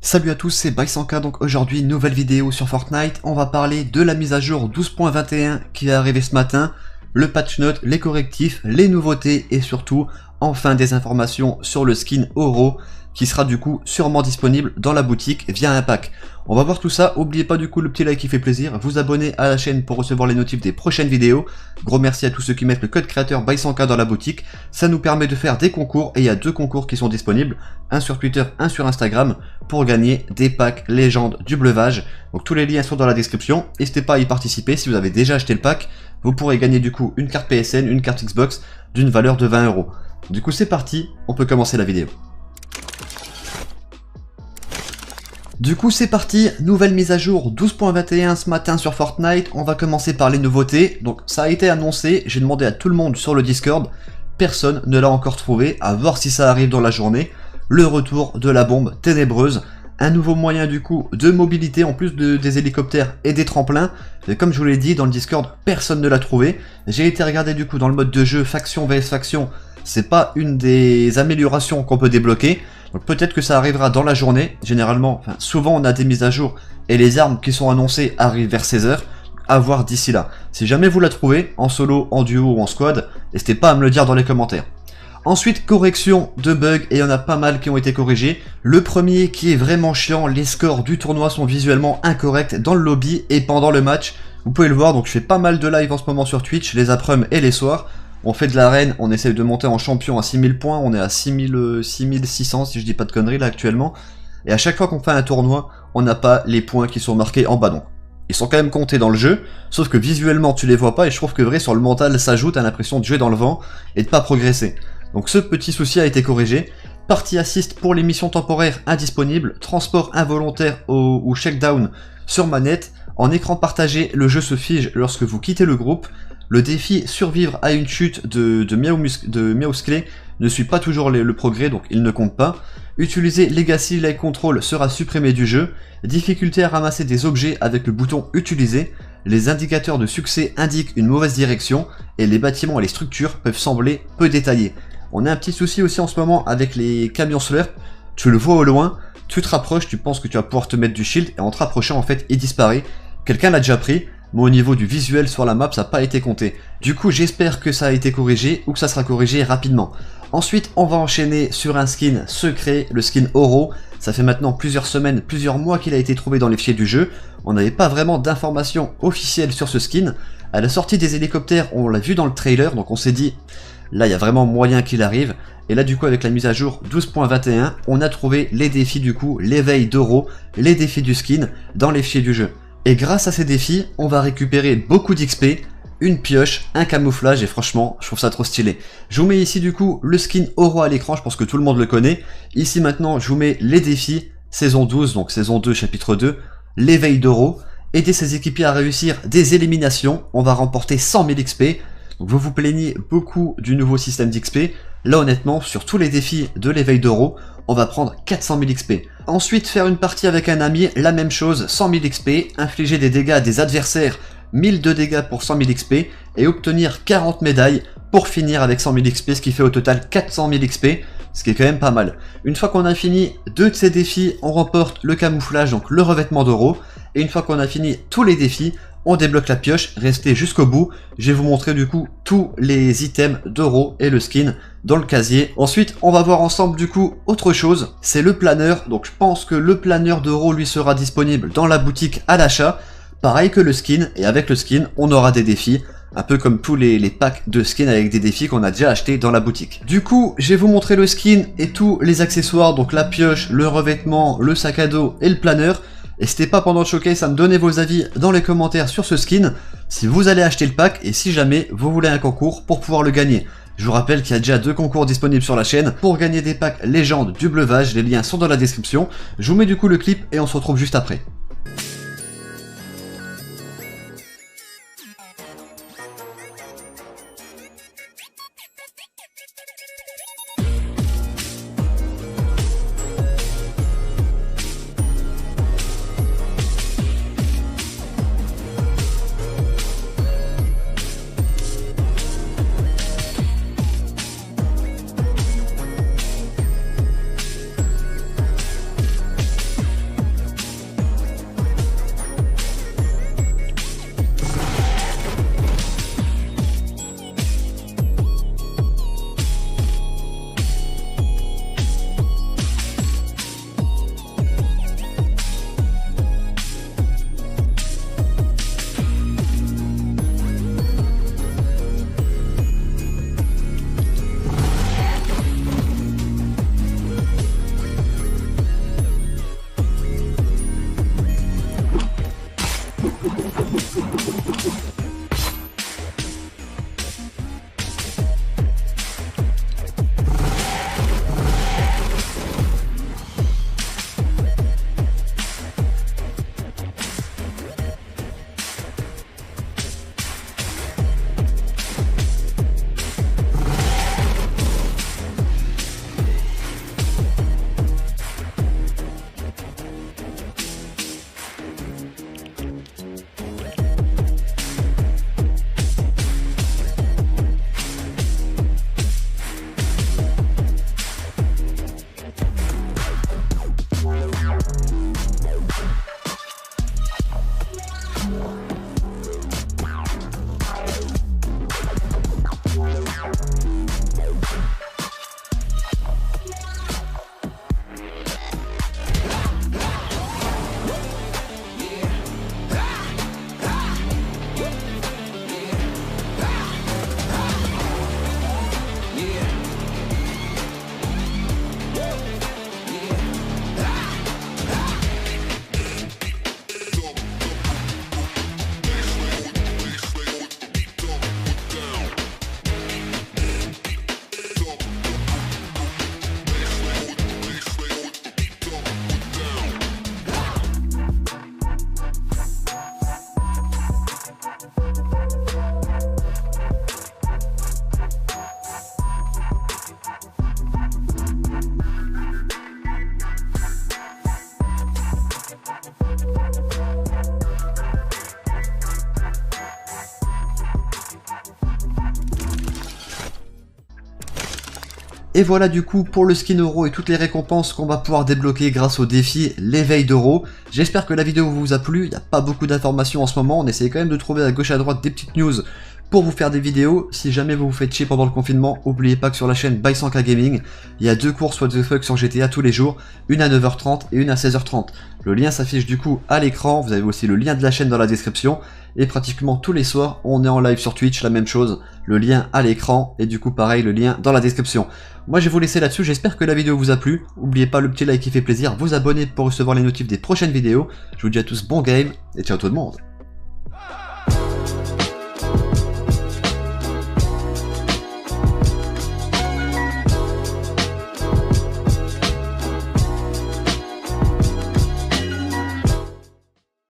Salut à tous, c'est Baisanka, donc aujourd'hui nouvelle vidéo sur Fortnite. On va parler de la mise à jour 12.21 qui est arrivée ce matin, le patch note, les correctifs, les nouveautés et surtout enfin des informations sur le skin Oro qui sera du coup sûrement disponible dans la boutique via un pack. On va voir tout ça, n'oubliez pas du coup le petit like qui fait plaisir, vous abonner à la chaîne pour recevoir les notifs des prochaines vidéos. Gros merci à tous ceux qui mettent le code créateur Baisanka dans la boutique, ça nous permet de faire des concours et il y a deux concours qui sont disponibles, un sur Twitter, un sur Instagram, pour gagner des packs légendes du bleuvage. Donc tous les liens sont dans la description, n'hésitez pas à y participer. Si vous avez déjà acheté le pack, vous pourrez gagner du coup une carte PSN, une carte Xbox d'une valeur de 20 €. Du coup c'est parti, on peut commencer la vidéo. Du coup c'est parti, nouvelle mise à jour 12.21 ce matin sur Fortnite. On va commencer par les nouveautés. Donc ça a été annoncé, j'ai demandé à tout le monde sur le Discord, personne ne l'a encore trouvé, à voir si ça arrive dans la journée. Le retour de la bombe ténébreuse, un nouveau moyen du coup de mobilité en plus des hélicoptères et des tremplins. Et comme je vous l'ai dit dans le Discord, personne ne l'a trouvé. J'ai été regarder du coup dans le mode de jeu faction vs faction, c'est pas une des améliorations qu'on peut débloquer. Donc peut-être que ça arrivera dans la journée. Généralement, souvent on a des mises à jour et les armes qui sont annoncées arrivent vers 16 h. À voir d'ici là. Si jamais vous la trouvez, en solo, en duo ou en squad, n'hésitez pas à me le dire dans les commentaires. Ensuite, correction de bugs, et il y en a pas mal qui ont été corrigés. Le premier qui est vraiment chiant, les scores du tournoi sont visuellement incorrects dans le lobby et pendant le match. Vous pouvez le voir, donc je fais pas mal de live en ce moment sur Twitch, les après-midi et les soirs. On fait de l'arène, on essaye de monter en champion à 6000 points, on est à 6600 si je dis pas de conneries là actuellement. Et à chaque fois qu'on fait un tournoi, on n'a pas les points qui sont marqués en bas donc. Ils sont quand même comptés dans le jeu, sauf que visuellement tu les vois pas et je trouve que vrai sur le mental ça joue, t'as l'impression de jouer dans le vent et de pas progresser. Donc ce petit souci a été corrigé. Partie assist pour les missions temporaires indisponibles, transport involontaire ou shakedown sur manette. En écran partagé, le jeu se fige lorsque vous quittez le groupe. Le défi survivre à une chute de Miaousclé ne suit pas toujours le progrès, donc il ne compte pas. Utiliser Legacy Light Control sera supprimé du jeu. Difficulté à ramasser des objets avec le bouton utiliser. Les indicateurs de succès indiquent une mauvaise direction et les bâtiments et les structures peuvent sembler peu détaillés. On a un petit souci aussi en ce moment avec les camions slurp. Tu le vois au loin, tu te rapproches, tu penses que tu vas pouvoir te mettre du shield et en te rapprochant en fait il disparaît. Quelqu'un l'a déjà pris. Mais au niveau du visuel sur la map, ça n'a pas été compté. Du coup, j'espère que ça a été corrigé ou que ça sera corrigé rapidement. Ensuite, on va enchaîner sur un skin secret, le skin Oro. Ça fait maintenant plusieurs semaines, plusieurs mois qu'il a été trouvé dans les fichiers du jeu. On n'avait pas vraiment d'informations officielles sur ce skin. À la sortie des hélicoptères, on l'a vu dans le trailer, donc on s'est dit, là, il y a vraiment moyen qu'il arrive. Et là, du coup, avec la mise à jour 12.21, on a trouvé les défis du coup, l'éveil d'Oro, les défis du skin dans les fichiers du jeu. Et grâce à ces défis, on va récupérer beaucoup d'XP, une pioche, un camouflage et franchement, je trouve ça trop stylé. Je vous mets ici du coup le skin Oro à l'écran, je pense que tout le monde le connaît. Ici maintenant, je vous mets les défis, saison 12, donc saison 2, chapitre 2, l'éveil d'Oro. Aider ses équipiers à réussir des éliminations, on va remporter 100 000 XP. Donc vous vous plaignez beaucoup du nouveau système d'XP. Là honnêtement, sur tous les défis de l'éveil d'Oro, on va prendre 400 000 XP. Ensuite, faire une partie avec un ami, la même chose, 100 000 XP, infliger des dégâts à des adversaires, 1000 de dégâts pour 100 000 XP, et obtenir 40 médailles pour finir avec 100 000 XP, ce qui fait au total 400 000 XP, ce qui est quand même pas mal. Une fois qu'on a fini 2 de ces défis, on remporte le camouflage, donc le revêtement d'Oro, et une fois qu'on a fini tous les défis, on débloque la pioche, restez jusqu'au bout, je vais vous montrer du coup tous les items d'Oro et le skin dans le casier. Ensuite, on va voir ensemble du coup autre chose, c'est le planeur, donc je pense que le planeur d'Oro lui sera disponible dans la boutique à l'achat, pareil que le skin, et avec le skin, on aura des défis, un peu comme tous les packs de skins avec des défis qu'on a déjà achetés dans la boutique. Du coup, je vais vous montrer le skin et tous les accessoires, donc la pioche, le revêtement, le sac à dos et le planeur. N'hésitez pas pendant le showcase à me donner vos avis dans les commentaires sur ce skin, si vous allez acheter le pack et si jamais vous voulez un concours pour pouvoir le gagner. Je vous rappelle qu'il y a déjà 2 concours disponibles sur la chaîne pour gagner des packs légendes du bleuvage, les liens sont dans la description. Je vous mets du coup le clip et on se retrouve juste après. Et voilà du coup pour le skin euro et toutes les récompenses qu'on va pouvoir débloquer grâce au défi l'éveil d'euro. J'espère que la vidéo vous a plu, il n'y a pas beaucoup d'informations en ce moment, on essaye quand même de trouver à gauche et à droite des petites news pour vous faire des vidéos. Si jamais vous vous faites chier pendant le confinement, n'oubliez pas que sur la chaîne By 100K Gaming, il y a 2 courses what the fuck sur GTA tous les jours, une à 9h30 et une à 16h30. Le lien s'affiche du coup à l'écran, vous avez aussi le lien de la chaîne dans la description, et pratiquement tous les soirs, on est en live sur Twitch, la même chose, le lien à l'écran, et du coup pareil, le lien dans la description. Moi je vais vous laisser là-dessus, j'espère que la vidéo vous a plu, n'oubliez pas le petit like qui fait plaisir, vous abonner pour recevoir les notifs des prochaines vidéos, je vous dis à tous bon game, et ciao tout le monde.